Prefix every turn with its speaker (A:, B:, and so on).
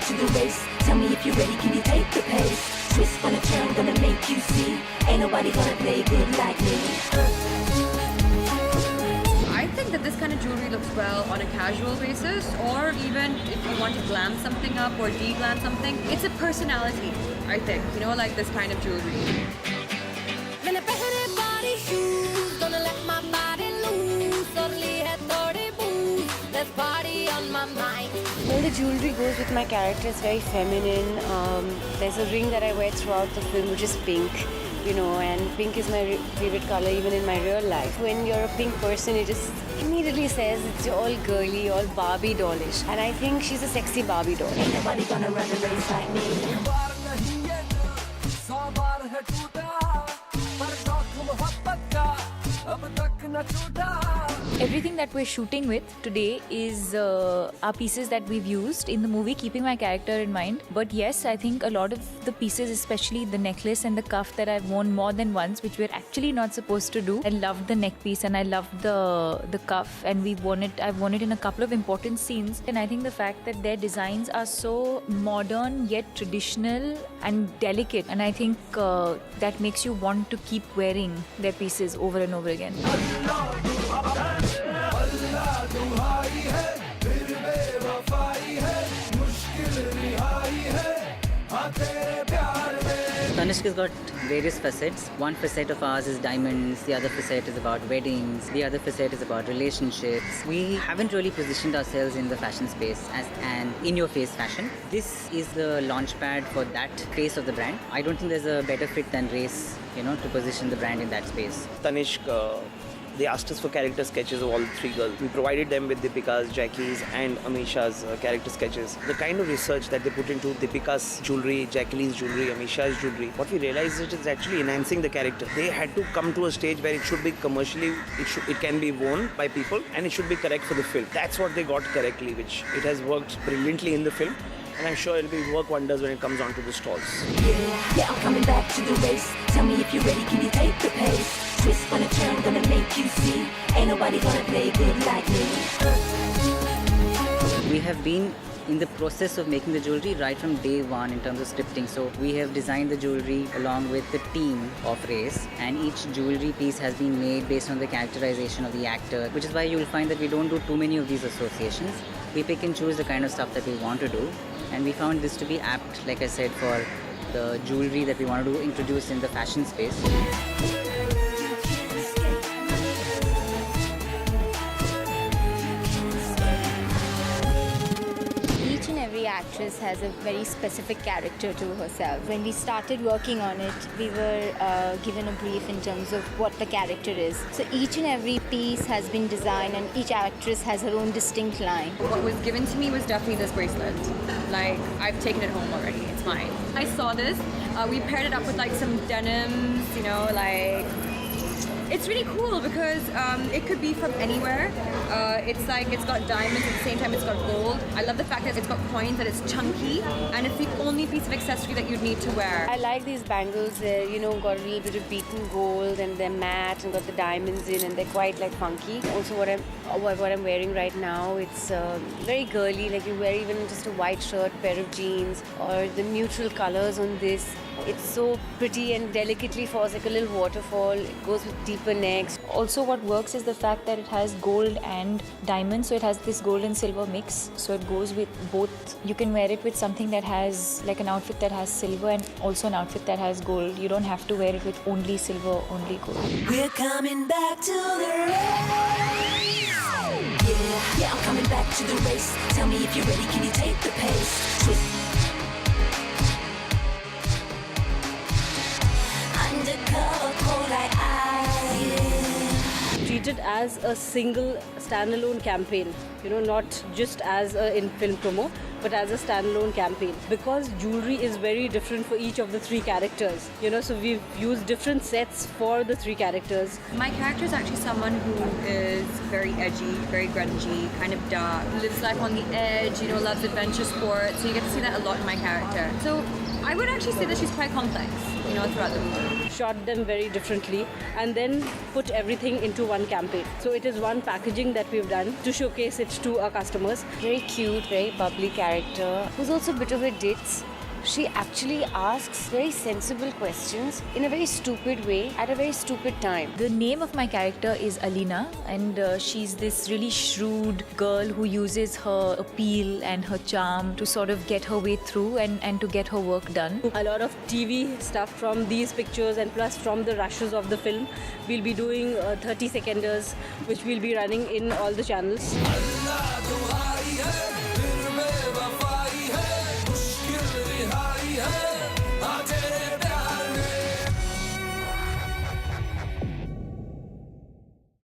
A: to the race. Tell me if you're ready, can you take the pace? Twist on a turn, gonna make you see. Ain't nobody gonna play good like me.
B: I think that this kind of jewelry looks well on a casual basis, or even if you want to glam something up or de-glam something. It's a personality, I think, you know, like this kind of jewelry.
C: मैंने पहने body shoes, gonna let my body loose. Only had 30 boots, there's party on my mind.
D: Well, the jewelry goes with my character. It's very feminine. There's a ring that I wear throughout the film, which is pink. You know, and pink is my favorite color even in my real life. When you're a pink person, it just immediately says it's all girly, all Barbie dollish. And I think she's a sexy Barbie doll.
A: Ain't nobody gonna run the race like me.
E: Everything that we're shooting with today is are pieces that we've used in the movie, keeping my character in mind. But yes, I think a lot of the pieces, especially the necklace and the cuff that I've worn more than once, which we're actually not supposed to do. I loved the neck piece and I loved the cuff, and I've worn it in a couple of important scenes. And I think the fact that their designs are so modern yet traditional and delicate, and I think that makes you want to keep wearing their pieces over and over again.
F: Tanishq has got various facets. One facet of ours is diamonds, the other facet is about weddings, the other facet is about relationships. We haven't really positioned ourselves in the fashion space as an in-your-face fashion. This is the launchpad for that phase of the brand. I don't think there's a better fit than Race, you know, to position the brand in that space.
G: Tanishq, they asked us for character sketches of all the three girls. We provided them with Deepika's, Jackie's and Amisha's character sketches. The kind of research that they put into Deepika's jewelry, Jacqueline's jewelry, Amisha's jewelry, what we realized is it's actually enhancing the character. They had to come to a stage where it should be commercially, it can be worn by people and it should be correct for the film. That's what they got correctly, which it has worked brilliantly in the film. And I'm sure it'll work wonders when it comes onto the stalls.
A: Yeah, I'm coming back to the race. Tell me if you're ready, can you take the pace? Twist on a turn, gonna make you see. Ain't nobody gonna play good like me.
F: We have been in the process of making the jewelry right from day one in terms of scripting. So we have designed the jewelry along with the team of Race, and each jewelry piece has been made based on the characterization of the actor, which is why you will find that we don't do too many of these associations. We pick and choose the kind of stuff that we want to do, and we found this to be apt, like I said, for the jewelry that we wanted to introduce in the fashion space.
H: Each and every actress has a very specific character to herself. When we started working on it, we were given a brief in terms of what the character is. So each and every piece has been designed and each actress has her own distinct line.
B: What was given to me was definitely this bracelet. Like, I've taken it home already, it's mine. I saw this, we paired it up with like some denims, you know, like, it's really cool because it could be from anywhere. It's like, it's got diamonds, at the same time it's got gold. I love the fact that it's got coins, that it's chunky, and it's the only piece of accessory that you'd need to wear.
D: I like these bangles. They're, you know, got a little bit of beaten gold and they're matte and got the diamonds in, and they're quite like funky. Also what I'm wearing right now, it's very girly. Like you wear even just a white shirt, pair of jeans, or the neutral colors on this. It's so pretty and delicately falls like a little waterfall. It goes with deeper necks.
E: Also what works is the fact that it has gold and diamond, so it has this gold and silver mix, so it goes with both. You can wear it with something that has like an outfit that has silver and also an outfit that has gold. You don't have to wear it with only silver, only gold.
A: We're coming back to the race. Yeah, I'm coming back to the race. Tell me if you're ready, can you take the pace? Twist. Undercover, cold like ice.
D: Treated as a single standalone campaign, you know, not just as a in film promo, but as a standalone campaign, because jewelry is very different for each of the three characters, you know, so we've used different sets for the three characters.
B: My character is actually someone who is very edgy, very grungy, kind of dark, lives life on the edge, you know, loves adventure sports, so you get to see that a lot in my character. So I would actually say that she's quite complex, you know, throughout the movie.
I: shot them very differently, and then put everything into one campaign. So it is one packaging that we've done to showcase it to our customers.
D: Very cute, very bubbly character who's also a bit of a ditz. She actually asks very sensible questions in a very stupid way at a very stupid time.
E: The name of my character is Alina, and she's this really shrewd girl who uses her appeal and her charm to sort of get her way through and to get her work done.
I: A lot of TV stuff from these pictures and plus from the rushes of the film. We'll be doing 30 seconders which we'll be running in all the channels.